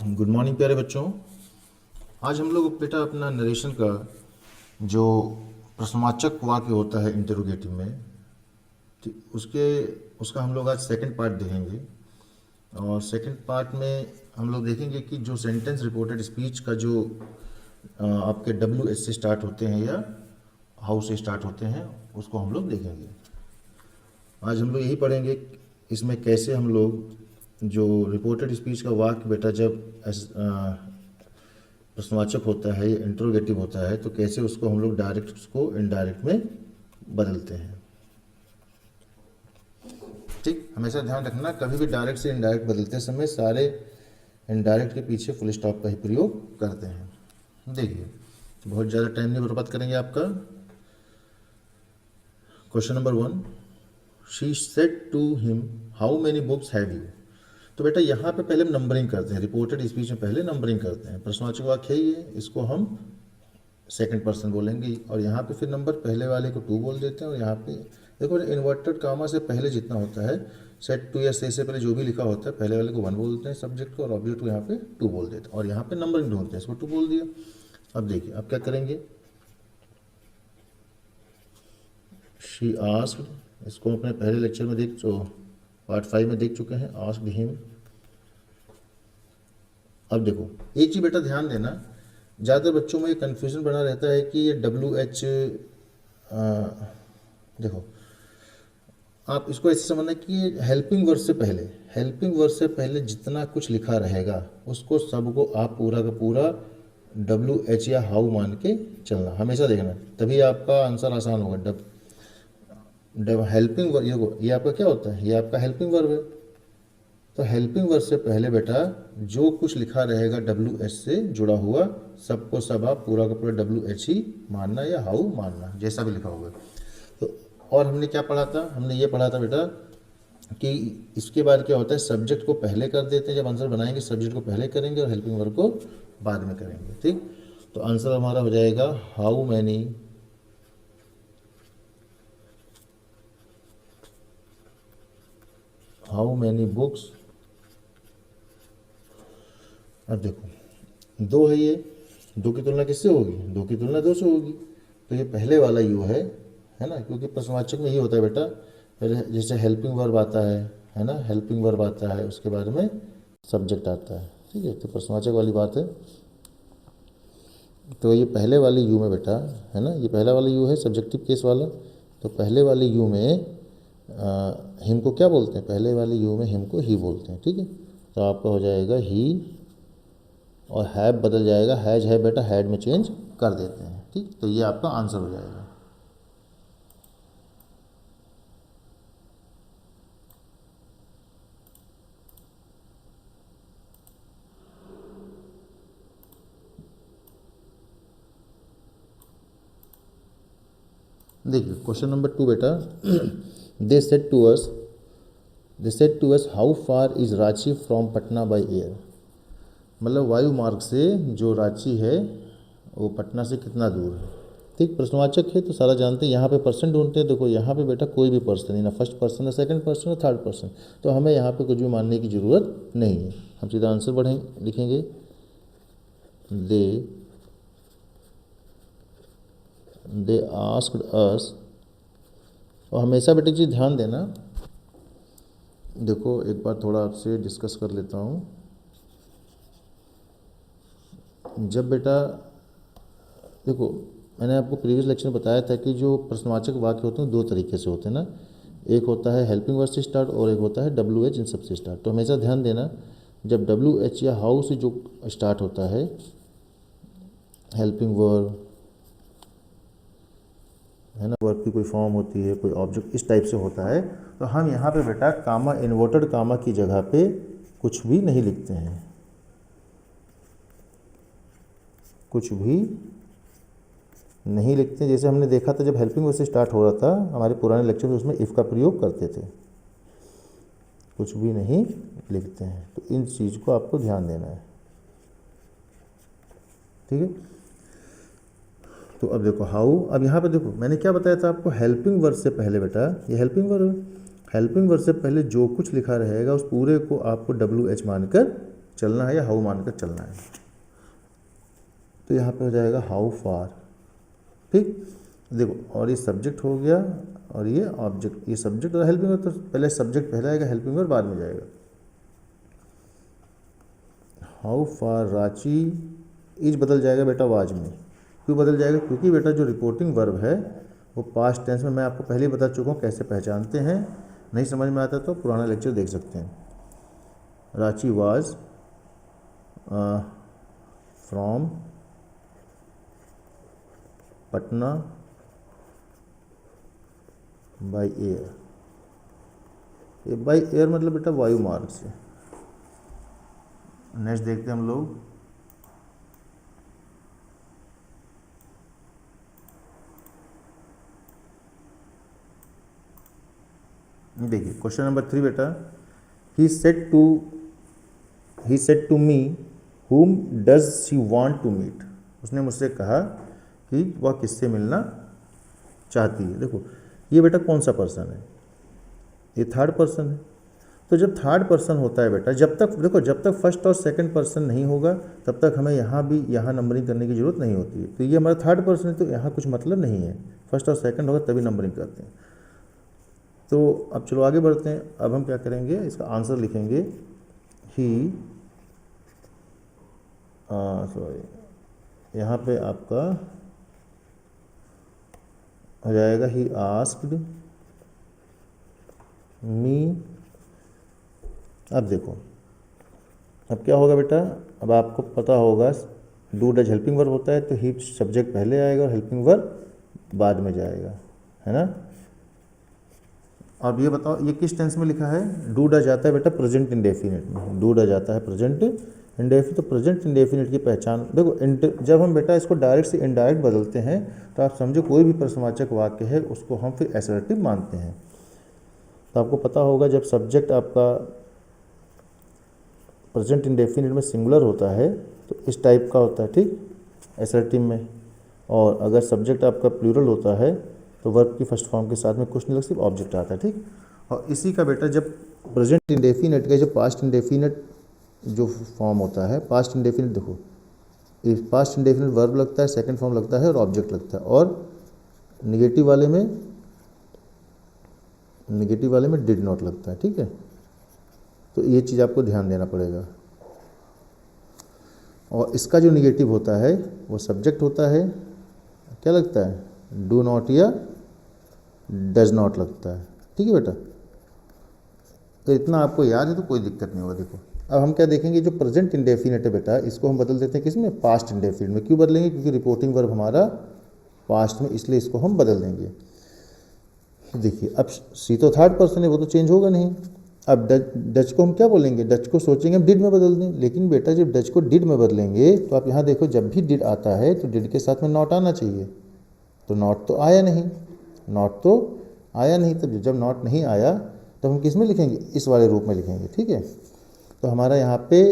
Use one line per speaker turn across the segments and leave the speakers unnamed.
Good morning प्यारे बच्चों। आज हम लोग बेटा अपना नरेशन का जो प्रश्नवाचक वाक्य होता है इंटरोगेटिव में, उसके उसका हम लोग आज सेकंड पार्ट देखेंगे। और सेकंड पार्ट में हम लोग देखेंगे कि जो सेंटेंस रिपोर्टेड स्पीच का जो आपके डब्ल्यू एच से स्टार्ट होते हैं या हाउ से स्टार्ट होते हैं, उसको हम लोग देखेंगे। आज हम लोग यही पढ़ेंगे इसमें कैसे हम लोग जो रिपोर्टेड स्पीच का वाक्य बेटा जब प्रश्नवाचक होता है या इंट्रोगेटिव होता है तो कैसे उसको हम लोग डायरेक्ट उसको इनडायरेक्ट में बदलते हैं। ठीक, हमेशा ध्यान रखना, कभी भी डायरेक्ट से इनडायरेक्ट बदलते समय सारे इनडायरेक्ट के पीछे फुल स्टॉप का ही प्रयोग करते हैं। देखिए, बहुत ज़्यादा टाइम नहीं बर्बाद करेंगे आपका। Question number 1, she said to him how many books have you. तो बेटा यहाँ पे पहले हम नंबरिंग करते हैं, रिपोर्टेड स्पीच में पहले नंबरिंग करते हैं। प्रश्नवाचक वाक्य है ये, इसको हम सेकंड पर्सन बोलेंगे और यहाँ पे फिर नंबर पहले वाले को 2 बोल देते हैं। और यहाँ पे देखो इन्वर्टेड कामा से पहले जितना होता है, सेट टू या से पहले जो भी लिखा होता है पहले वाले को 1 बोलते हैं सब्जेक्ट को, और ऑब्जेक्ट को यहाँ पे 2 बोल देते हैं। और यहाँ पे नंबरिंग ढूंढते हैं, इसको 2 बोल दिया। अब देखिए अब क्या करेंगे, शी आस्क्ड, इसको अपने पहले लेक्चर में पार्ट 5 में देख चुके हैं, आस्क्ड हिम। अब देखो एक चीज़ बेटा ध्यान देना, ज़्यादातर बच्चों में ये कन्फ्यूज़न बना रहता है कि ये डब्ल्यू एच, देखो आप इसको ऐसे समझना कि ये हेल्पिंग वर्ड से पहले जितना कुछ लिखा रहेगा उसको सबको आप पूरा का पूरा डब्ल्यू एच या हाउ मान के चलना, हमेशा देखना, तभी आपका आंसर आसान होगा। हेल्पिंग वर्ब, ये आपका क्या होता है, ये आपका हेल्पिंग वर्ब है। तो हेल्पिंग वर्ब से पहले बेटा जो कुछ लिखा रहेगा डब्ल्यू एच से जुड़ा हुआ सबको सब आप पूरा का पूरा डब्ल्यू एच ही मानना या हाउ मानना, जैसा भी लिखा होगा। तो और हमने क्या पढ़ा था, हमने ये पढ़ा था बेटा कि इसके बाद क्या होता है, सब्जेक्ट को पहले कर देते हैं, जब आंसर बनाएंगे सब्जेक्ट को पहले करेंगे और हेल्पिंग वर्ब को बाद में करेंगे। ठीक, तो आंसर हमारा हो जाएगा हाउ मैनी बुक्स। अब देखो 2 है, ये 2 की तुलना किससे होगी, 2 की तुलना 2 से होगी। तो ये पहले वाला यू है ना, क्योंकि प्रश्नवाचक में ये होता है बेटा, पहले जैसे हेल्पिंग वर्ब आता है ना, हेल्पिंग वर्ब आता है उसके बाद में सब्जेक्ट आता है। ठीक है, तो प्रश्नवाचक वाली बात है। तो ये पहले वाली यू में बेटा है ना, ये पहला वाला यू है सब्जेक्टिव केस वाला। तो पहले वाले यू में हिम को क्या बोलते हैं, पहले वाले यू में हिम को ही बोलते हैं। ठीक है, तो आपका हो जाएगा ही और हैव बदल जाएगा, हैज है बेटा हैड में चेंज कर देते हैं। ठीक, तो ये आपका आंसर हो जाएगा। देखिए क्वेश्चन नंबर 2 बेटा, they said to us how far is Ranchi from Patna by air. मतलब वायु मार्ग से जो रांची है वो पटना से कितना दूर है। ठीक, प्रश्नवाचक है तो सारा जानते हैं। यहाँ पे पर्सन ढूंढते हैं, देखो यहाँ पे बेटा कोई भी पर्सन नहीं, ना फर्स्ट पर्सन ना सेकंड पर्सन ना थर्ड पर्सन, तो हमें यहाँ पे कुछ भी मानने की ज़रूरत नहीं है। हम सीधा आंसर लिखेंगे, दे आस्क्ड अस। और हमेशा बेटे जी ध्यान देना, देखो एक बार थोड़ा आपसे डिस्कस कर लेता हूँ। जब बेटा देखो मैंने आपको प्रीवियस लेक्चर में बताया था कि जो प्रश्नवाचक वाक्य होते हैं 2 तरीके से होते हैं ना, एक होता है हेल्पिंग वर्ब से स्टार्ट और एक होता है डब्ल्यू एच इन सब से स्टार्ट। तो हमेशा ध्यान देना, जब डब्ल्यू एच या हाउ से जो स्टार्ट होता है हेल्पिंग वर्ब है ना, वर्ब की कोई फॉर्म होती है, कोई ऑब्जेक्ट इस टाइप से होता है, तो हम यहाँ पे बेटा कामा, इन्वर्टेड कामा की जगह पे कुछ भी नहीं लिखते हैं, कुछ भी नहीं लिखते। जैसे हमने देखा था जब हेल्पिंग वर्ब से स्टार्ट हो रहा था हमारे पुराने लेक्चर में, उसमें इफ़ का प्रयोग करते थे, कुछ भी नहीं लिखते हैं। तो इन चीज़ को आपको ध्यान देना है। ठीक है, तो अब देखो हाउ, अब यहाँ पे देखो मैंने क्या बताया था आपको, हेल्पिंग वर्ब से पहले बेटा, ये हेल्पिंग वर्ब है, हेल्पिंग वर्ब से पहले जो कुछ लिखा रहेगा उस पूरे को आपको डब्ल्यू एच मानकर चलना है या हाउ मानकर चलना है। तो यहाँ पे हो जाएगा हाउ फार, ठीक। देखो, और ये सब्जेक्ट हो गया और ये ऑब्जेक्ट, ये सब्जेक्ट और हेल्पिंग वर्ब, तो पहले सब्जेक्ट पहले आएगा, हेल्पिंग वर्ब बाद में जाएगा। हाउ फार रांची इज बदल जाएगा बेटा वाज में। क्यों बदल जाएगा? क्योंकि बेटा जो रिपोर्टिंग वर्ब है वो पास्ट टेंस में, मैं आपको पहले ही बता चुका हूँ कैसे पहचानते हैं। नहीं समझ में आता तो पुराना लेक्चर देख सकते हैं। Ranchi was from Patna by air. ये बाई एयर मतलब बेटा वायु मार्ग से। नेक्स्ट देखते हैं हम लोग। देखिए क्वेश्चन नंबर 3 बेटा, he said to me whom does she want to meet। उसने मुझसे कहा कि वह किससे मिलना चाहती है। देखो ये बेटा कौन सा पर्सन है? ये थर्ड पर्सन है। तो जब थर्ड पर्सन होता है बेटा, जब तक देखो, जब तक फर्स्ट और सेकंड पर्सन नहीं होगा तब तक हमें यहाँ नंबरिंग करने की ज़रूरत नहीं होती है। तो ये हमारा थर्ड पर्सन है, तो यहाँ कुछ मतलब नहीं है। फर्स्ट और सेकंड होगा तभी नंबरिंग करते हैं। तो अब चलो आगे बढ़ते हैं। अब हम क्या करेंगे, इसका आंसर लिखेंगे। ही यहाँ पे आपका हो जाएगा ही आस्क्ड मी। अब देखो, अब क्या होगा बेटा, अब आपको पता होगा डू डज हेल्पिंग वर्ब होता है तो ही सब्जेक्ट पहले आएगा और हेल्पिंग वर्ब बाद में जाएगा, है ना। अब ये बताओ ये किस टेंस में लिखा है? डू डज आता है बेटा प्रेजेंट इंडेफिनिट में। डू डज आता है प्रेजेंट इंडेफिनिट। तो प्रेजेंट इंडेफिनिट की पहचान देखो, जब हम बेटा इसको डायरेक्ट से इनडायरेक्ट बदलते हैं तो आप समझो कोई भी प्रश्नवाचक वाक्य है उसको हम फिर असर्टिव मानते हैं। तो आपको पता होगा जब सब्जेक्ट आपका प्रेजेंट इंडेफिनिट में सिंगुलर होता है तो इस टाइप का होता है, ठीक, असर्टिव में। और अगर सब्जेक्ट आपका प्लूरल होता है तो वर्ब की फर्स्ट फॉर्म के साथ में कुछ नहीं लगता, सिर्फ ऑब्जेक्ट आता है, ठीक। और इसी का बेटा जब प्रेजेंट इंडेफिनिट का जो पास्ट इंडेफिनिट जो फॉर्म होता है, पास्ट इंडेफिनिट देखो, इस पास्ट इंडेफिनिट वर्ब लगता है, सेकंड फॉर्म लगता है और ऑब्जेक्ट लगता है। और निगेटिव वाले में डिड नॉट लगता है, ठीक है। तो ये चीज़ आपको ध्यान देना पड़ेगा। और इसका जो निगेटिव होता है वो सब्जेक्ट होता है, क्या लगता है? डू नॉट या डज नॉट लगता है, ठीक है बेटा। तो इतना आपको याद है तो कोई दिक्कत नहीं होगा। देखो अब हम क्या देखेंगे, जो प्रेजेंट इंडेफिनिट है बेटा इसको हम बदल देते हैं किस में? पास्ट इंडेफिनिट में। क्यों बदलेंगे? क्योंकि रिपोर्टिंग वर्ब हमारा पास्ट में, इसलिए इसको हम बदल देंगे। देखिए अब सी तो थर्ड पर्सन है, वो तो चेंज होगा नहीं। अब डच को हम क्या बोलेंगे? डच को सोचेंगे हम डिड में बदल दें, लेकिन बेटा जब डच को डिड में बदलेंगे तो आप यहाँ देखो जब भी डिड आता है तो डिड के साथ में नॉट आना चाहिए। तो नॉट तो आया नहीं, तो जब नॉट नहीं आया तो हम किस में लिखेंगे? इस वाले रूप में लिखेंगे, ठीक है। तो हमारा यहाँ पे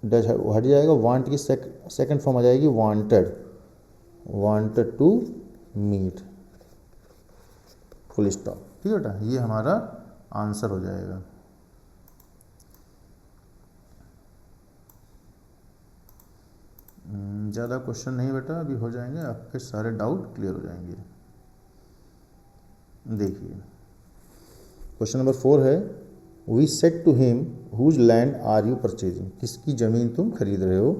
डच हट जाएगा, वांट की सेकंड फॉर्म आ जाएगी wanted to meet, full stop, ठीक है बेटा। ये हमारा आंसर हो जाएगा। ज़्यादा क्वेश्चन नहीं बेटा, अभी हो जाएंगे, आपके सारे डाउट क्लियर हो जाएंगे। देखिए क्वेश्चन नंबर 4 है, we said to him whose land are you purchasing. किसकी ज़मीन तुम खरीद रहे हो?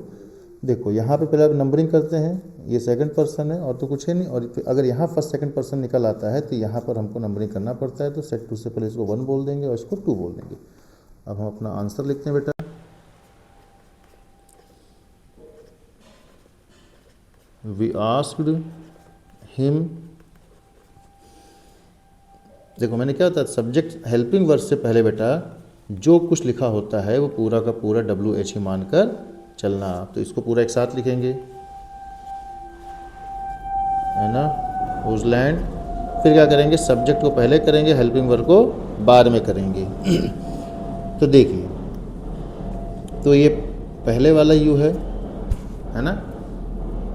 देखो यहाँ पे पहले आप नंबरिंग करते हैं, ये सेकंड पर्सन है और तो कुछ है नहीं। और अगर यहाँ फर्स्ट सेकंड पर्सन निकल आता है तो यहाँ पर हमको नंबरिंग करना पड़ता है। तो सेट टू से पहले इसको 1 बोल देंगे और इसको 2 बोल देंगे। अब हम अपना आंसर लिखते हैं बेटा। वी आस्क्ड हिम, देखो मैंने क्या होता है, सब्जेक्ट हेल्पिंग वर्ब से पहले बेटा जो कुछ लिखा होता है वो पूरा का पूरा WH ही मानकर चलना। तो इसको पूरा एक साथ लिखेंगे, है ना, हुज लैंड। फिर क्या करेंगे? सब्जेक्ट को पहले करेंगे, हेल्पिंग वर्ब को बाद में करेंगे। तो देखिए, तो ये पहले वाला यू है ना,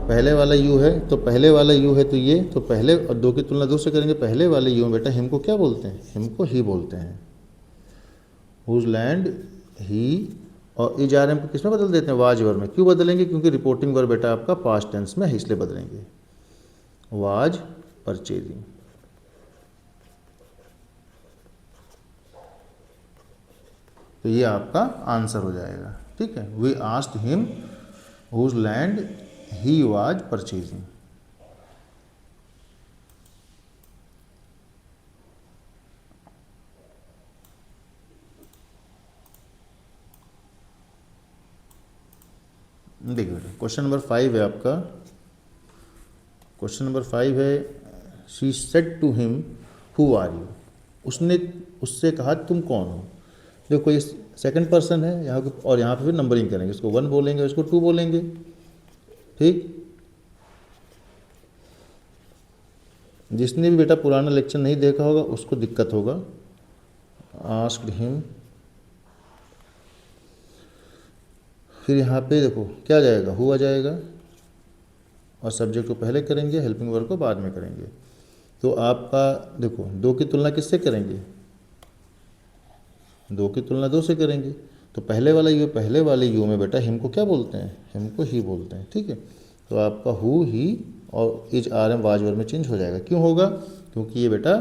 पहले वाला यू है, तो पहले वाला यू है तो ये, तो पहले और 2 की तुलना 2 से करेंगे। पहले वाले यू में बेटा हिम को क्या बोलते हैं? हिम को ही बोलते हैं। हुज लैंड ही और इज आर एम को किस में बदल देते हैं, वाज वर्ब में। क्यों बदलेंगे, क्योंकि रिपोर्टिंग वर्ब बेटा आपका पास्ट टेंस में है, इसलिए बदलेंगे, वाज परचेजिंग। तो ये आपका आंसर हो जाएगा, ठीक है। We asked him whose land he was purchasing. देखिए बेटा क्वेश्चन नंबर 5 है आपका। क्वेश्चन नंबर 5 है, she said to him who are you. उसने उससे कहा तुम कौन हो। देखो ये सेकंड पर्सन है यहाँ, और यहाँ पे फिर नंबरिंग करेंगे, इसको 1 बोलेंगे, इसको 2 बोलेंगे, ठीक। जिसने भी बेटा पुराना लेक्चर नहीं देखा होगा उसको दिक्कत होगा। आस्क्ड हिम, फिर यहाँ पे देखो क्या जाएगा, हु आ जाएगा, और सब्जेक्ट को पहले करेंगे, हेल्पिंग वर्ब को बाद में करेंगे। तो आपका देखो 2 की तुलना किससे करेंगे, 2 की तुलना 2 से करेंगे। तो पहले वाले यू में बेटा हिम को क्या बोलते हैं, हिम को ही बोलते हैं, ठीक है। तो आपका हु ही और is are am was verb में चेंज हो जाएगा। क्यों होगा, क्योंकि ये बेटा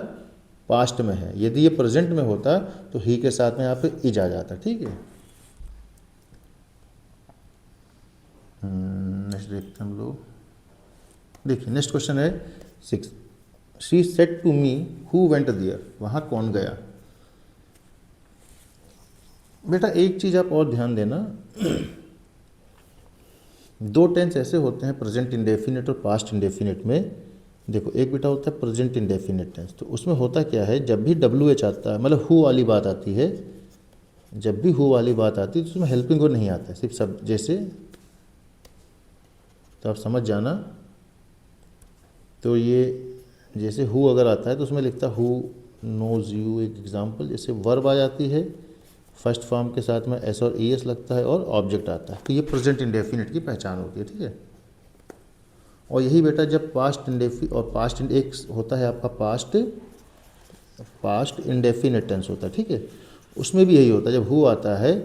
पास्ट में है। यदि ये प्रेजेंट में होता तो ही के साथ में यहाँ पे इज आ जाता, ठीक है। नेक्स्ट देखते हैं हम लोग। देखिए नेक्स्ट क्वेश्चन है 6, she said to me who went there, वहाँ कौन गया। बेटा एक चीज़ आप और ध्यान देना, 2 टेंस ऐसे होते हैं प्रेजेंट इंडेफिनिट और पास्ट इंडेफिनिट में। देखो एक बेटा होता है प्रेजेंट इंडेफिनिट टेंस, तो उसमें होता क्या है, जब भी डब्ल्यू एच आता है, मतलब हु वाली बात आती है, जब भी हु वाली बात आती है तो उसमें हेल्पिंग वर्ब नहीं आता है, सिर्फ सब जैसे, तो आप समझ जाना। तो ये जैसे हु अगर आता है तो उसमें लिखता हु नोज यू, एक एग्जाम्पल। जैसे वर्ब आ जाती है फर्स्ट फॉर्म के साथ में एस और ई एस लगता है और ऑब्जेक्ट आता है, तो ये प्रेजेंट इंडेफिनिट की पहचान होती है, ठीक है। और यही बेटा जब पास्ट इंडेफिनिट और पास्ट एक होता है आपका पास्ट इंडेफिनिट टेंस होता है, ठीक है। उसमें भी यही होता है, जब हु आता है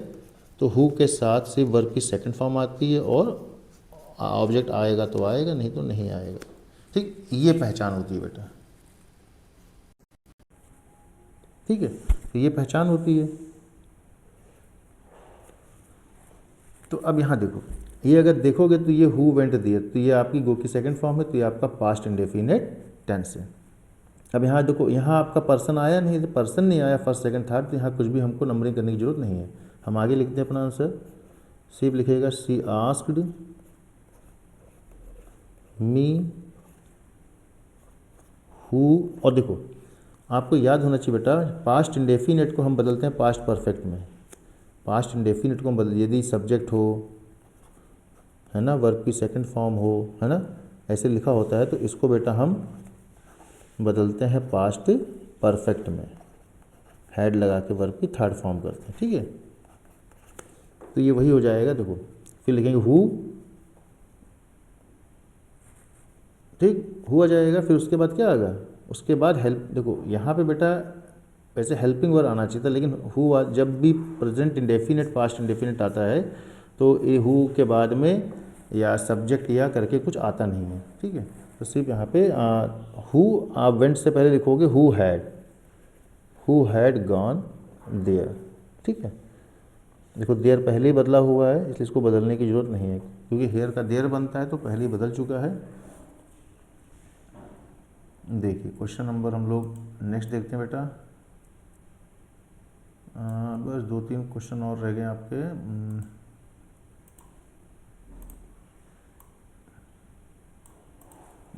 तो हु के साथ सिर्फ वर्ब की सेकंड फॉर्म आती है और ऑब्जेक्ट आएगा तो आएगा, नहीं तो नहीं आएगा, ठीक। ये पहचान होती है बेटा, ठीक है। तो ये पहचान होती है। तो अब यहाँ देखो, ये अगर देखोगे तो ये हु वेंट दियर, तो ये आपकी गो की सेकंड फॉर्म है, तो ये आपका पास्ट इंडेफिनिट टेंस है। अब यहाँ देखो, यहाँ आपका पर्सन आया नहीं, तो पर्सन नहीं आया फर्स्ट सेकंड थर्ड, तो यहाँ कुछ भी हमको नंबरिंग करने की जरूरत नहीं है। हम आगे लिखते हैं अपना आंसर, सिर्फ लिखेगा शी आस्क्ड मी हु। और देखो आपको याद होना चाहिए बेटा, पास्ट इंडेफिनिट को हम बदलते हैं पास्ट परफेक्ट में। पास्ट इंडेफिनिट को हम बदल, यदि सब्जेक्ट हो, है ना, वर्ब की सेकंड फॉर्म हो, है ना, ऐसे लिखा होता है, तो इसको बेटा हम बदलते हैं पास्ट परफेक्ट में, हैड लगा के वर्ब की थर्ड फॉर्म करते हैं, ठीक है। तो ये वही हो जाएगा। देखो फिर लिखेंगे हु, ठीक, हु आ जाएगा। फिर उसके बाद क्या आएगा, उसके बाद हेल्प। देखो यहाँ पे बेटा वैसे हेल्पिंग वर्ब आना चाहिए था, लेकिन हु जब भी प्रेजेंट इंडेफिनिट पास्ट इंडेफिनिट आता है तो ये हु के बाद में या सब्जेक्ट या करके कुछ आता नहीं है, ठीक है। तो सिर्फ यहाँ पे हु आप वेंट से पहले लिखोगे हु हैड गॉन देयर, ठीक है। देखो देयर पहले ही बदला हुआ है, इसलिए इसको बदलने की जरूरत नहीं है, क्योंकि हेयर का देयर बनता है तो पहले ही बदल चुका है। देखिए क्वेश्चन नंबर हम लोग नेक्स्ट देखते हैं बेटा। बस 2-3 क्वेश्चन और रह गए आपके।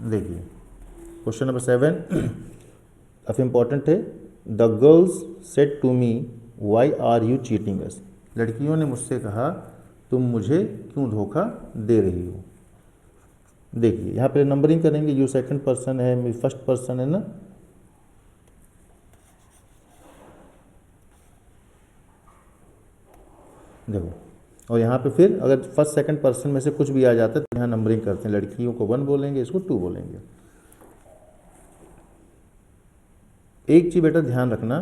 देखिए क्वेश्चन नंबर 7 काफ़ी इंपॉर्टेंट है। The girls said to me why are you cheating us. लड़कियों ने मुझसे कहा तुम मुझे क्यों धोखा दे रही हो। देखिए यहाँ पे नंबरिंग करेंगे, यू सेकंड पर्सन है, मी फर्स्ट पर्सन है ना। देखो और यहाँ पे फिर अगर फर्स्ट सेकंड पर्सन में से कुछ भी आ जाता है तो यहाँ नंबरिंग करते हैं, लड़कियों को 1 बोलेंगे, इसको 2 बोलेंगे। एक चीज़ बेटा ध्यान रखना,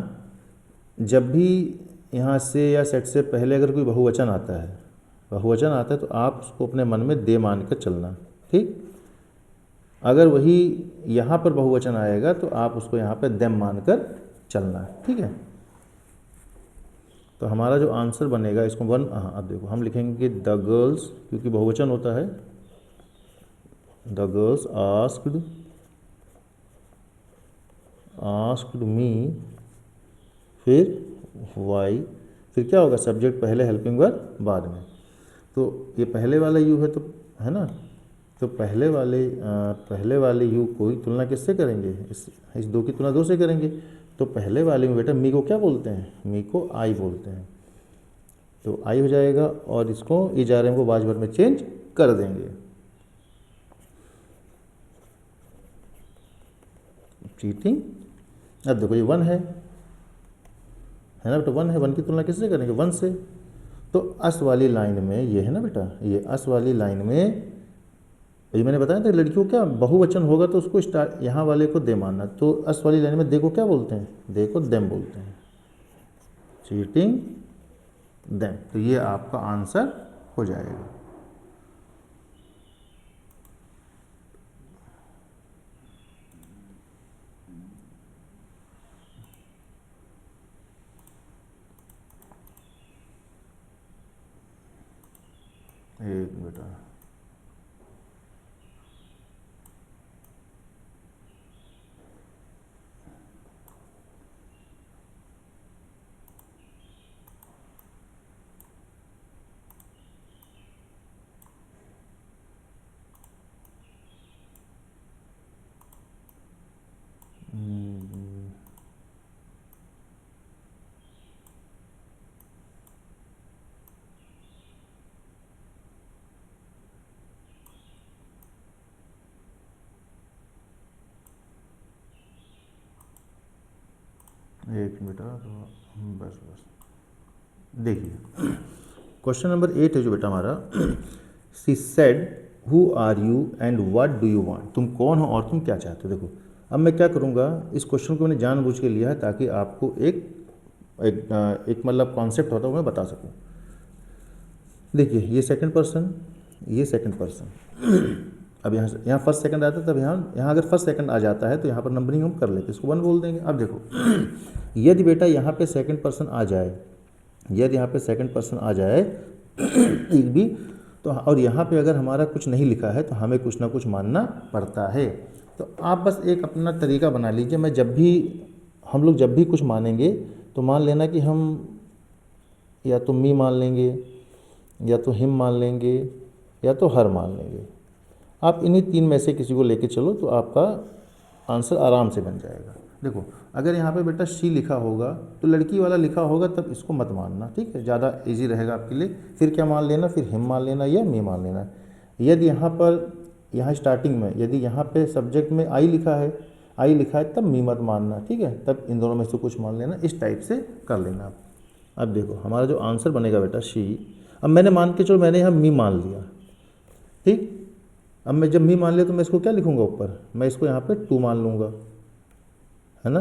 जब भी यहाँ से या सेट से पहले अगर कोई बहुवचन आता है, तो आप उसको अपने मन में दे मान कर चलना, ठीक। अगर वही यहाँ पर बहुवचन आएगा तो आप उसको यहाँ पे देम मान कर चलना, ठीक है। तो हमारा जो आंसर बनेगा इसको वन, हाँ अब देखो हम लिखेंगे द गर्ल्स, क्योंकि बहुवचन होता है, द गर्ल्स आस्क्ड मी, फिर वाई, फिर क्या होगा, सब्जेक्ट पहले, हेल्पिंग वर्ब बाद में। तो ये पहले वाला यू है, तो है ना, तो पहले वाले यू को ही तुलना किससे करेंगे, इस दो की तुलना दो से करेंगे। तो पहले वाले में बेटा मी को क्या बोलते हैं, मी को आई बोलते हैं, तो आई हो जाएगा और इसको इजारे को बाज भर में चेंज कर देंगे। चीटिंग, अब देखो ये वन है ना बेटा, वन है, वन की तुलना किससे करेंगे, वन से। तो अस वाली लाइन में ये है ना बेटा, ये अस वाली लाइन में ये मैंने बताया था लड़कियों क्या बहुवचन होगा तो उसको स्टार्ट यहाँ वाले को दे मानना। तो अस वाली लाइन में दे को क्या बोलते हैं, दे को देम बोलते हैं, चीटिंग देम। तो ये आपका आंसर हो जाएगा। एक बेटा एक बेटा, तो बस देखिए क्वेश्चन नंबर 8 है जो बेटा हमारा, she said who are you and what do you want, तुम कौन हो और तुम क्या चाहते हो। देखो अब मैं क्या करूँगा, इस क्वेश्चन को मैंने जानबूझ के लिया है ताकि आपको एक मतलब कॉन्सेप्ट होता है वो मैं बता सकूँ। देखिए ये सेकंड पर्सन, ये सेकंड पर्सन, अब यहाँ फर्स्ट सेकंड आता है, तब यहाँ अगर फर्स्ट सेकंड आ जाता है तो यहाँ पर नंबरिंग हम कर लेते, इसको वन बोल देंगे। अब देखो यदि बेटा यहाँ पे सेकंड पर्सन आ जाए, यदि यहाँ पे सेकंड पर्सन आ जाए एक भी, तो और यहाँ पे अगर हमारा कुछ नहीं लिखा है तो हमें कुछ ना कुछ मानना पड़ता है। तो आप बस एक अपना तरीका बना लीजिए, हम लोग जब भी कुछ मानेंगे तो मान लेना कि हम या तो मी मान लेंगे, या तो हिम मान लेंगे, या तो हर मान लेंगे। आप इन्हीं तीन में से किसी को लेके चलो तो आपका आंसर आराम से बन जाएगा। देखो अगर यहाँ पे बेटा शी लिखा होगा तो लड़की वाला लिखा होगा, तब इसको मत मानना, ठीक है, ज़्यादा इजी रहेगा आपके लिए। फिर क्या मान लेना, फिर हिम मान लेना या मी मान लेना। यदि यहाँ स्टार्टिंग में यदि यहाँ पे सब्जेक्ट में आई लिखा है तब मी मत मानना, ठीक है, तब इन दोनों में से कुछ मान लेना, इस टाइप से कर लेना आप। अब देखो हमारा जो आंसर बनेगा बेटा शी, अब मैंने मान के चलो मैंने यहाँ मी मान लिया, ठीक। अब मैं जब मी मान लिया तो मैं इसको क्या लिखूंगा ऊपर, मैं इसको यहाँ पे टू मान लूँगा, है ना।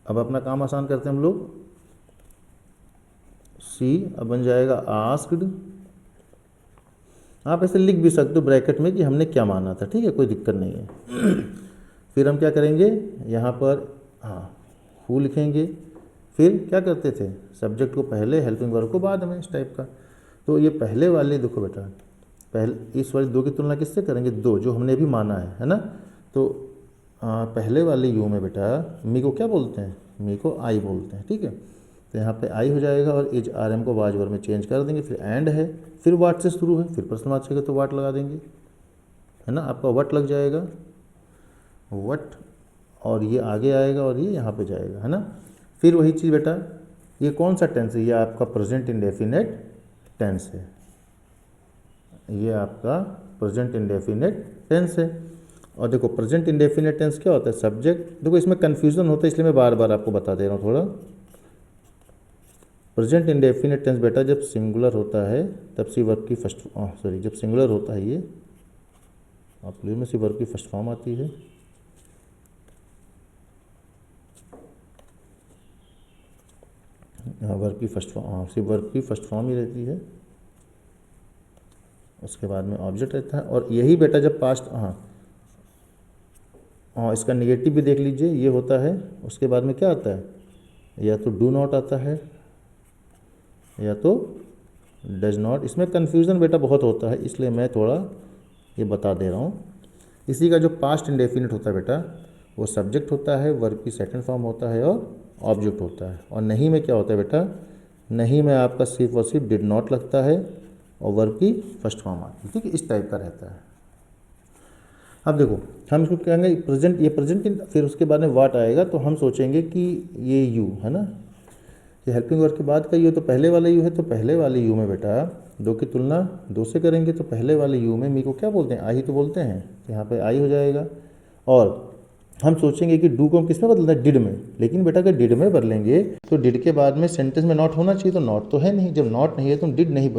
अब अपना काम आसान करते हैं हम लोग, सी अब बन जाएगा आस्क्ड। आप ऐसे लिख भी सकते हो ब्रैकेट में कि हमने क्या माना था, ठीक है, कोई दिक्कत नहीं है। फिर हम क्या करेंगे यहाँ पर, हाँ हु लिखेंगे, फिर क्या करते थे, सब्जेक्ट को पहले, हेल्पिंग वर्ब को बाद में, इस टाइप का। तो ये पहले वाले देखो बेटा, पहले इस वाले दो की तुलना किससे करेंगे, दो जो हमने भी माना है ना। तो पहले वाले यू में बेटा मी को क्या बोलते हैं, मी को आई बोलते हैं, ठीक है। तो यहाँ पे आई हो जाएगा और इज आर एम को बाज वर्ब में चेंज कर देंगे। फिर एंड है, फिर वाट से शुरू है, फिर प्रश्नवाचक है तो वाट लगा देंगे, है ना, आपका वट लग जाएगा, वट, और ये आगे आएगा और ये यहाँ पे जाएगा, है ना। फिर वही चीज़ बेटा, ये कौन सा टेंस है, ये आपका प्रेजेंट इंडेफिनेट टेंस है, ये आपका प्रेजेंट इंडेफिनेट टेंस है। और देखो प्रेजेंट इंडेफिनेट टेंस क्या होता है, सब्जेक्ट, देखो इसमें कन्फ्यूजन होता है इसलिए मैं बार बार आपको बता दे रहा हूँ थोड़ा। प्रेजेंट इंडेफिनेट टेंस बेटा जब सिंगुलर होता है तब सी वर्ब की फर्स्ट, सॉरी, जब सिंगुलर होता है ये आप में सी वर्ब की फर्स्ट फॉर्म आती है। वर्ब की फर्स्ट फॉर्म, हाँ सिर्फ वर्ब की फर्स्ट फॉर्म ही रहती है, उसके बाद में ऑब्जेक्ट रहता है। और यही बेटा जब पास्ट, हाँ इसका निगेटिव भी देख लीजिए, ये होता है, उसके बाद में क्या आता है, या तो डू नॉट आता है या तो डज नॉट। इसमें कन्फ्यूज़न बेटा बहुत होता है, इसलिए मैं थोड़ा ये बता दे रहा हूँ। इसी का जो पास्ट इंडेफिनिट होता है बेटा, वो सब्जेक्ट होता है, वर्ब की सेकंड फॉर्म होता है और ऑब्जेक्ट होता है। और नहीं में क्या होता है बेटा, नहीं में आपका सिर्फ और सिर्फ डिड नॉट लगता है और वर्ब की फर्स्ट फॉर्म आती है, ठीक है, इस टाइप का रहता है। अब देखो हम इसको कहेंगे प्रेजेंट, ये प्रेजेंट, फिर उसके बाद में वाट आएगा, तो हम सोचेंगे कि ये यू है ना, ये हेल्पिंग वर्ब के बाद का यू, तो पहले वाला यू है, तो पहले वाले यू में बेटा दो की तुलना दो से करेंगे, तो पहले वाले यू में मी को क्या बोलते हैं, आई ही तो बोलते हैं, तो यहाँ पे आई हो जाएगा। और हम सोचेंगे कि डू को हम किस में बदलते हैं, डिड में, लेकिन बेटा अगर डिड में बदलेंगे तो डिड के बाद में सेंटेंस में नॉट होना चाहिए, तो नॉट तो है नहीं, जब नॉट नहीं है तो डिड नहीं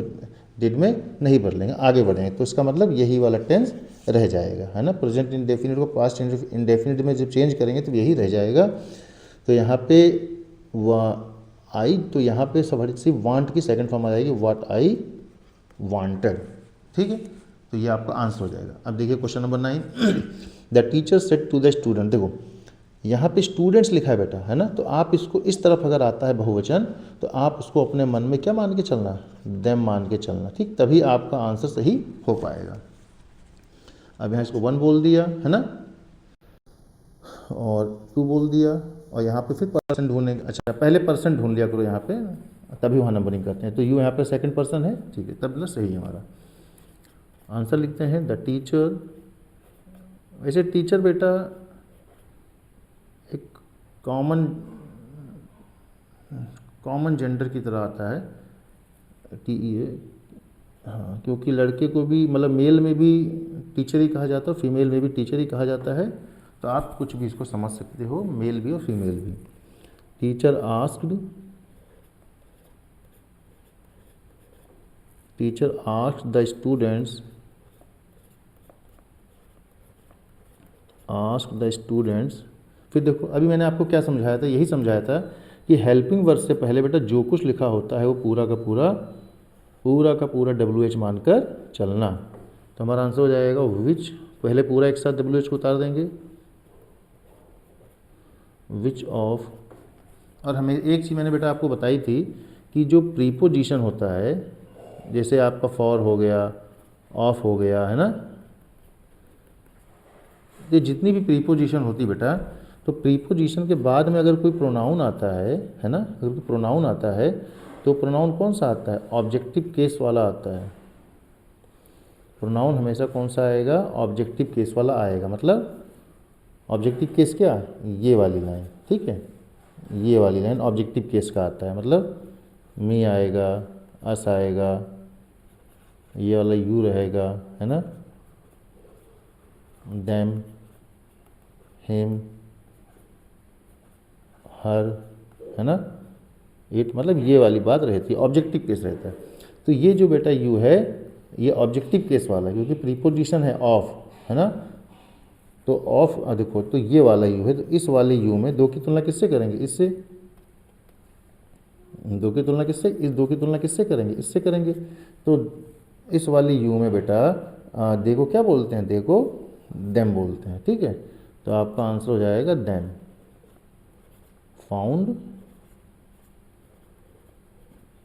डिड में नहीं बदलेंगे, आगे बढ़ेंगे, तो इसका मतलब यही वाला टेंस रह जाएगा, है ना। प्रेजेंट इंडेफिनिट को पास्ट इंडेफिनिट में जब चेंज करेंगे तो यही रह जाएगा। तो यहाँ पे आई, तो यहाँ पे सी वांट की सेकंड फॉर्म आ जाएगी, व्हाट आई वांटेड, ठीक है। तो ये आपका आंसर हो जाएगा। अब देखिए question number 9, the teacher said to the student, देखो यहाँ पे स्टूडेंट्स लिखा है बेटा, है ना, तो आप इसको इस तरफ अगर आता है बहुवचन, तो आप उसको अपने मन में क्या मान के चलना, देम मान के चलना, ठीक, तभी आपका आंसर सही हो पाएगा। अब यहाँ इसको 1 बोल दिया, है ना, और 2 बोल दिया, और यहाँ पे फिर पर्सन ढूंढने, अच्छा पहले पर्सन ढूंढ लिया करो यहाँ पे, तभी वहाँ नंबरिंग करते हैं। तो यू यहाँ पे सेकंड पर्सन है, ठीक है, तब मतलब सही है हमारा आंसर। लिखते हैं द टीचर। वैसे टीचर बेटा एक कॉमन जेंडर की तरह आता है, TEA, हाँ, क्योंकि लड़के को भी मतलब मेल में भी टीचर ही कहा जाता है, फीमेल में भी टीचर ही कहा जाता है, तो आप कुछ भी इसको समझ सकते हो, मेल भी और फीमेल भी। टीचर आस्क्ड द स्टूडेंट्स, फिर देखो अभी मैंने आपको क्या समझाया था, यही समझाया था कि हेल्पिंग वर्ब से पहले बेटा जो कुछ लिखा होता है वो पूरा का पूरा WH मानकर चलना। तो हमारा आंसर हो जाएगा विच, पहले पूरा एक साथ WH को उतार देंगे, विच ऑफ। और हमें एक चीज़ मैंने बेटा आपको बताई थी कि जो प्रीपोजिशन होता है, जैसे आपका फॉर हो गया, ऑफ हो गया, है ना, ये जितनी भी प्रीपोजिशन होती बेटा, तो प्रीपोजिशन के बाद में अगर कोई प्रोनाउन आता है ना, अगर कोई प्रोनाउन आता है तो प्रोनाउन कौन सा आता है, ऑब्जेक्टिव केस वाला आता है। प्रोनाउन हमेशा कौन सा आएगा, ऑब्जेक्टिव केस वाला आएगा। मतलब ऑब्जेक्टिव केस क्या, ये वाली लाइन, ठीक है, ये वाली लाइन ऑब्जेक्टिव केस का आता है। मतलब मी आएगा, अस आएगा, ये वाला यू रहेगा, है ना, देम, हिम, हर, है ना, इट, मतलब ये वाली बात रहती है, ऑब्जेक्टिव केस रहता है। तो ये जो बेटा यू है ये ऑब्जेक्टिव केस वाला है, क्योंकि प्रीपोजिशन है ऑफ, है ना, तो ऑफ देखो, तो ये वाला यू है, तो इस वाले यू में दो की तुलना किससे करेंगे, इससे। दो की तुलना किससे, इस दो की तुलना किससे करेंगे, इससे करेंगे। तो इस वाली यू में बेटा देखो क्या बोलते हैं, देखो देम बोलते हैं, ठीक है। तो आपका आंसर हो जाएगा देम, फाउंड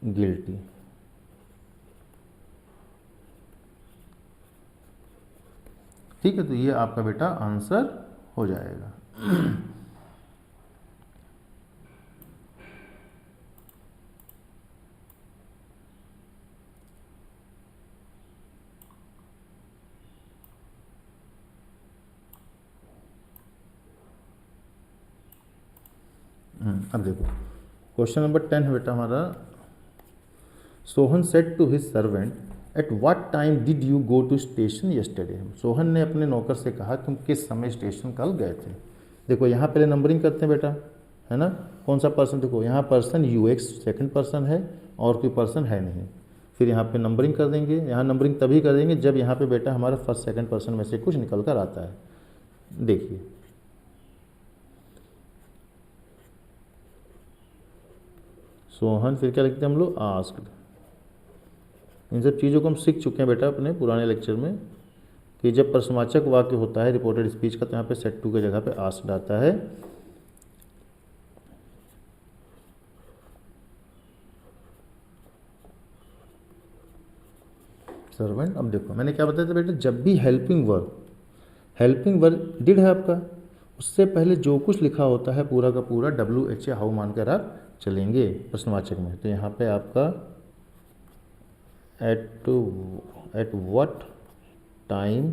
गिल्टी। ठीक है, तो ये आपका बेटा आंसर हो जाएगा। अब देखो क्वेश्चन नंबर 10 है बेटा हमारा, Sohan said to his servant at what time did you go to station yesterday. Sohan ने अपने नौकर से कहा तुम किस समय स्टेशन कल गए थे। देखो यहाँ पहले नंबरिंग करते हैं बेटा, है ना, कौन सा पर्सन, देखो यहाँ पर्सन यू एक सेकंड पर्सन है और कोई पर्सन है नहीं। फिर यहाँ पे नंबरिंग कर देंगे, यहाँ नंबरिंग तभी कर देंगे जब यहाँ पे बेटा हमारा फर्स्ट सेकंड पर्सन में से कुछ निकल कर आता है। देखिए सोहन, फिर क्या लिखते हैं हम लोग, आस्क्ड। इन सब चीज़ों को हम सीख चुके हैं बेटा अपने पुराने लेक्चर में कि जब प्रश्नवाचक वाक्य होता है रिपोर्टेड स्पीच का तो यहाँ पे सेट टू की जगह पे आस्क्ड आता है। सर्वेंट, अब देखो मैंने क्या बताया था बेटा, जब भी हेल्पिंग वर्ब डिड है आपका, उससे पहले जो कुछ लिखा होता है पूरा का पूरा WH या हाउ मानकर आप चलेंगे प्रश्नवाचक में। तो यहाँ पे आपका एट व्हाट टाइम,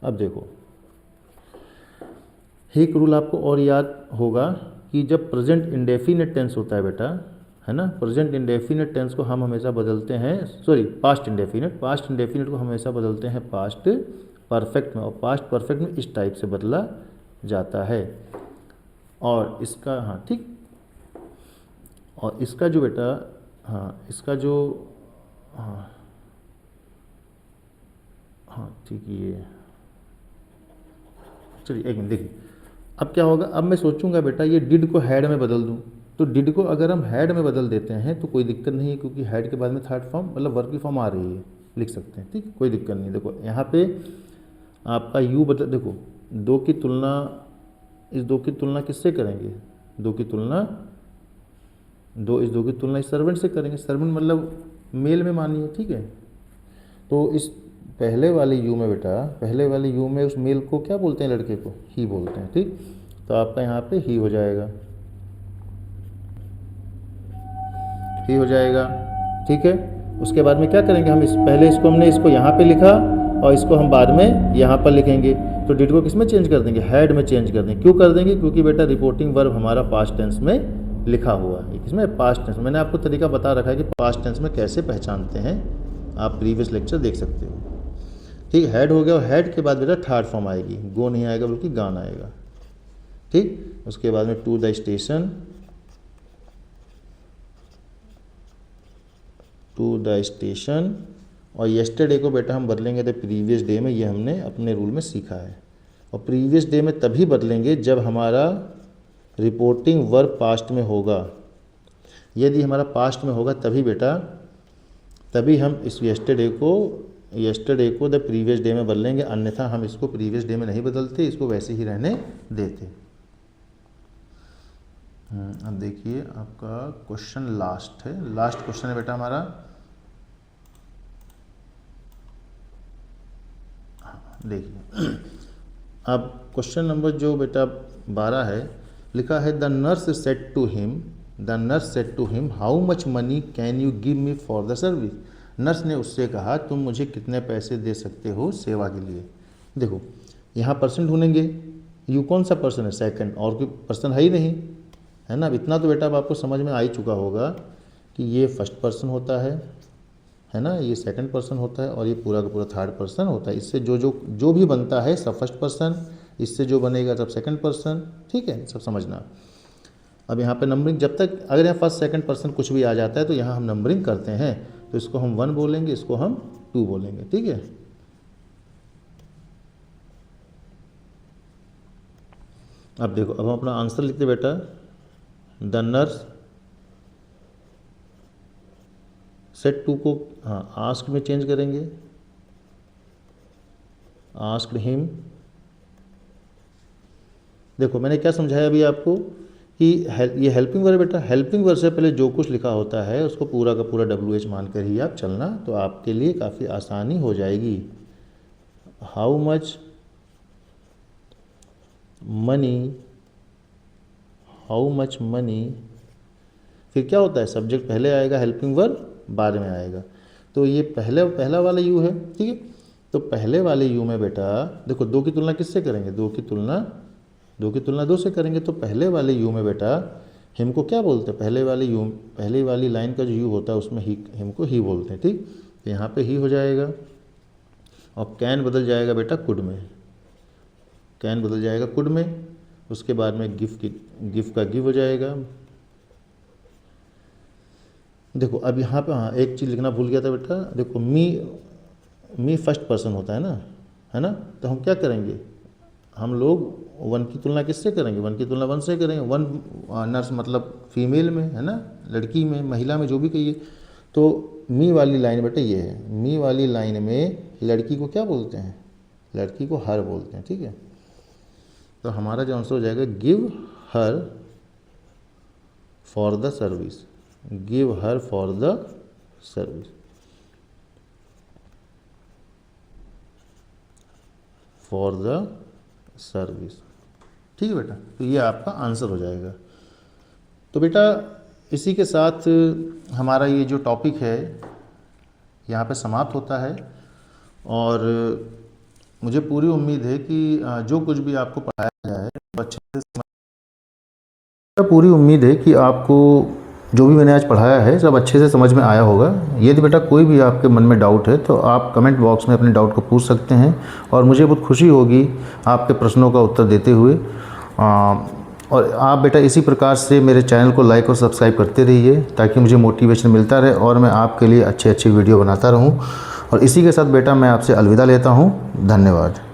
अब देखो एक रूल आपको और याद होगा कि जब प्रेजेंट इंडेफिनिट टेंस होता है बेटा, है ना, प्रेजेंट इंडेफिनिट टेंस को हम हमेशा बदलते हैं, सॉरी पास्ट इंडेफिनिट को हमेशा बदलते हैं पास्ट परफेक्ट में, और पास्ट परफेक्ट में इस टाइप से बदला जाता है। और इसका, हाँ ठीक, और इसका जो बेटा, हाँ इसका जो, हाँ हाँ ठीक, ये चलिए एक मिनट देखिए अब क्या होगा। अब मैं सोचूंगा बेटा ये डिड को हैड में बदल दूं, तो डिड को अगर हम हैड में बदल देते हैं तो कोई दिक्कत नहीं है, क्योंकि हैड के बाद में थर्ड फॉर्म मतलब वर्ब की फॉर्म आ रही है, लिख सकते हैं, ठीक, कोई दिक्कत नहीं। देखो यहाँ पे आपका यू बदल, देखो दो की तुलना, इस दो की तुलना किससे करेंगे, दो की तुलना, इस दो की तुलना इस सर्वेंट से करेंगे, सर्वेंट मतलब मेल में मानिए, ठीक है। तो इस पहले वाले यू में बेटा, पहले वाले यू में उस मेल को क्या बोलते हैं, लड़के को ही बोलते हैं, ठीक। तो आपका यहाँ पे ही हो जाएगा, ही हो जाएगा, ठीक है। उसके बाद में क्या करेंगे हम, इस पहले इसको हमने इसको यहाँ पे लिखा और इसको हम बाद में यहाँ पर लिखेंगे, तो डिड को किस में चेंज कर देंगे, हैड में चेंज कर देंगे। क्यों कर देंगे, क्योंकि बेटा रिपोर्टिंग वर्ब हमारा पास्ट टेंस में लिखा हुआ है, इसमें पास्ट टेंस, मैंने आपको तरीका बता रखा है कि पास्ट टेंस में कैसे पहचानते हैं, आप प्रीवियस लेक्चर देख सकते हो, ठीक। हैड हो गया, और हैड के बाद बेटा थर्ड फॉर्म आएगी, गो नहीं आएगा बल्कि गान आएगा, ठीक। उसके बाद में to the station, to the station, और येस्टरडे को बेटा हम बदलेंगे द प्रीवियस डे में, ये हमने अपने रूल में सीखा है। और प्रीवियस डे में तभी बदलेंगे जब हमारा रिपोर्टिंग वर्ब पास्ट में होगा, यदि हमारा पास्ट में होगा तभी बेटा, तभी हम इस येस्टरडे को द प्रीवियस डे में बदलेंगे, अन्यथा हम इसको प्रीवियस डे में नहीं बदलते, इसको वैसे ही रहने देते। अब देखिए आपका क्वेश्चन लास्ट है, लास्ट क्वेश्चन है बेटा हमारा, देखिए अब क्वेश्चन नंबर जो बेटा 12 है, लिखा है the nurse said to him how much money can you give me for the service. Nurse ने उससे कहा तुम मुझे कितने पैसे दे सकते हो सेवा के लिए। देखो यहाँ पर्सन ढूंढेंगे, यू कौन सा पर्सन है, सेकंड, और कोई पर्सन है ही नहीं, है ना। इतना तो बेटा अब आपको समझ में आ ही चुका होगा कि ये फर्स्ट पर्सन होता है ना, ये सेकंड पर्सन होता है, और ये पूरा का पूरा थर्ड पर्सन होता है। इससे जो भी बनता है सब फर्स्ट पर्सन, इससे जो बनेगा सब सेकंड पर्सन, ठीक है, सब समझना। अब यहाँ पे नंबरिंग, जब तक अगर यहाँ फर्स्ट सेकंड पर्सन कुछ भी आ जाता है तो यहाँ हम नंबरिंग करते हैं, तो इसको हम 1 बोलेंगे, इसको हम 2 बोलेंगे, ठीक है। अब देखो, अब हम अपना आंसर लिखते बेटा, द नर्स सेट टू को, हाँ आस्क्ड में चेंज करेंगे, आस्क्ड हिम। देखो मैंने क्या समझाया अभी आपको कि ये हेल्पिंग वर्ब बेटा, हेल्पिंग वर्ब से पहले जो कुछ लिखा होता है उसको पूरा का पूरा WH मानकर ही आप चलना, तो आपके लिए काफ़ी आसानी हो जाएगी। हाउ मच मनी, फिर क्या होता है, सब्जेक्ट पहले आएगा, हेल्पिंग वर्ब बाद में आएगा। तो ये पहला वाला यू है, ठीक है। तो पहले वाले यू में बेटा देखो, दो की तुलना किससे करेंगे, दो की तुलना दो से करेंगे। तो पहले वाले यू में बेटा हिम को क्या बोलते हैं, पहले वाली लाइन का जो यू होता है उसमें हिम को ही बोलते हैं, ठीक। तो यहाँ पे ही हो जाएगा, और कैन बदल जाएगा बेटा कुड में, कैन बदल जाएगा कुड में। उसके बाद में गिव का गिव हो जाएगा। देखो अब यहाँ पे, हाँ एक चीज़ लिखना भूल गया था बेटा, देखो मी फर्स्ट पर्सन होता है ना, तो हम क्या करेंगे, हम लोग वन की तुलना किससे करेंगे, वन की तुलना वन से करेंगे। वन नर्स मतलब फीमेल में है ना, लड़की में, महिला में, जो भी कहिए। तो मी वाली लाइन बेटे ये है, मी वाली लाइन में लड़की को क्या बोलते हैं, लड़की को हर बोलते हैं, ठीक है। तो हमारा जो आंसर हो जाएगा give her for the service, give her for the service, for the service, ठीक है बेटा। तो ये आपका आंसर हो जाएगा। तो बेटा इसी के साथ हमारा ये जो टॉपिक है यहाँ पे समाप्त होता है। और मुझे पूरी उम्मीद है कि जो कुछ भी आपको पढ़ाया गया है वो अच्छे से पूरी उम्मीद है कि आपको जो भी मैंने आज पढ़ाया है सब अच्छे से समझ में आया होगा। यदि बेटा कोई भी आपके मन में डाउट है तो आप कमेंट बॉक्स में अपने डाउट को पूछ सकते हैं और मुझे बहुत खुशी होगी आपके प्रश्नों का उत्तर देते हुए। और आप बेटा इसी प्रकार से मेरे चैनल को लाइक और सब्सक्राइब करते रहिए ताकि मुझे मोटिवेशन मिलता रहे और मैं आपके लिए अच्छे अच्छे वीडियो बनाता रहूं। और इसी के साथ बेटा मैं आपसे अलविदा लेता हूं। धन्यवाद।